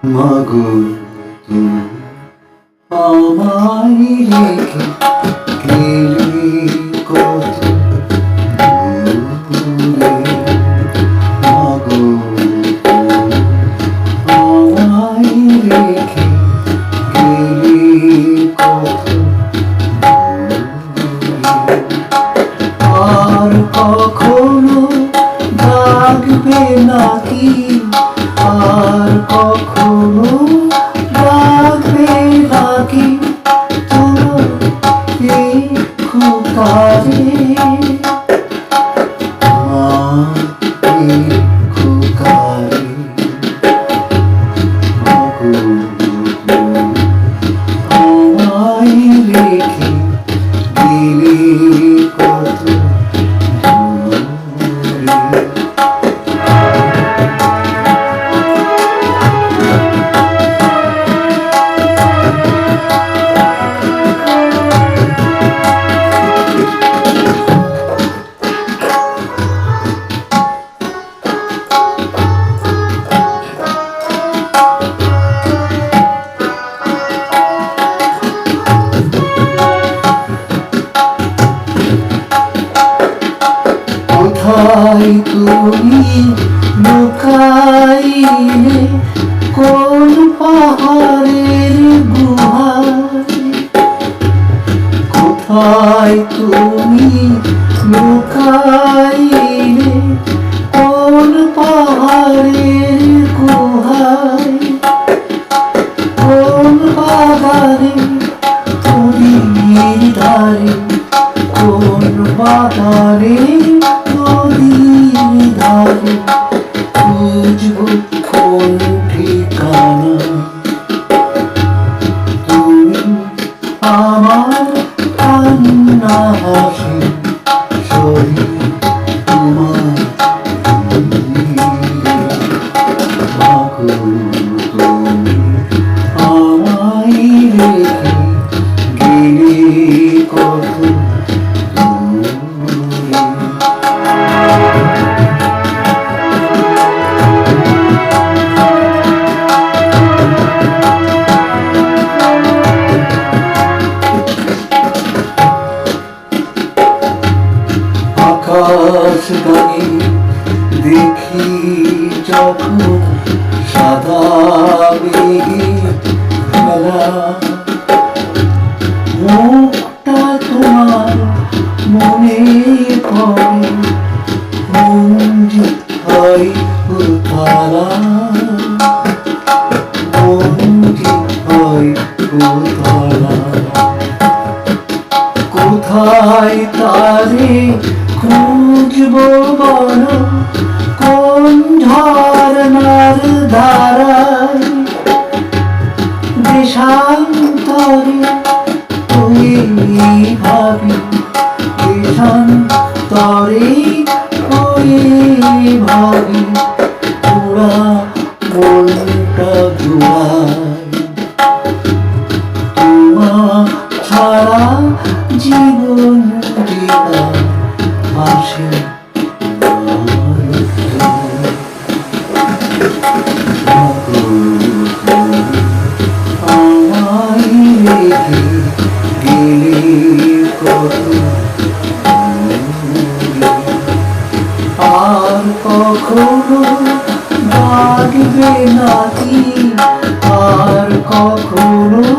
মাগো তুমি আমায় রেখে গেলে কত দূরে। মাগো তুমি আমায় রেখে গেলে কত দূরে। আর কখনো ডাকবে নাকি, আর কখনো ডাকবে নাকি তোমার এই খোকারে। আমার এই খোকারে মাগো তুমি আমায় রেখে গেলে কত দূরে। কোথায় তুমি লুকাইলে, কোন পাহাড়ের গুহায়। কোথায় তুমি লুকাইলে, কোন পাহাড়ের গুহায়। কোন বাগানে নদীর ধারে, কোন বাগানে নদীর ধারে খুঁজবো কোন ঠিকানা। তুমি আমার কান্না হাসি সহি তোমার মাগো তুমি আমায় রেখে গেলে কত দূরে। আকাশ গানে দেখি যখন সাদা মেঘে খেলা, মুখটা তোমার মনে পড়ে, মন যে হয় উতলা, মন যে হয় উতলা। কোথায় তারে খুঁজবো বলো, কোন ঝরনার ধারায়। দেশান্তরে হয়ে ভাবি, দেশান্তরে হয়ে ভাবি ওরা মনটা জুড়ায়। তোমার ছাড়া জীবন দিবা আসে আমায় রেখে গেলে কত দূরে। আর কখনো ডাকবে নাকি, আর কখনো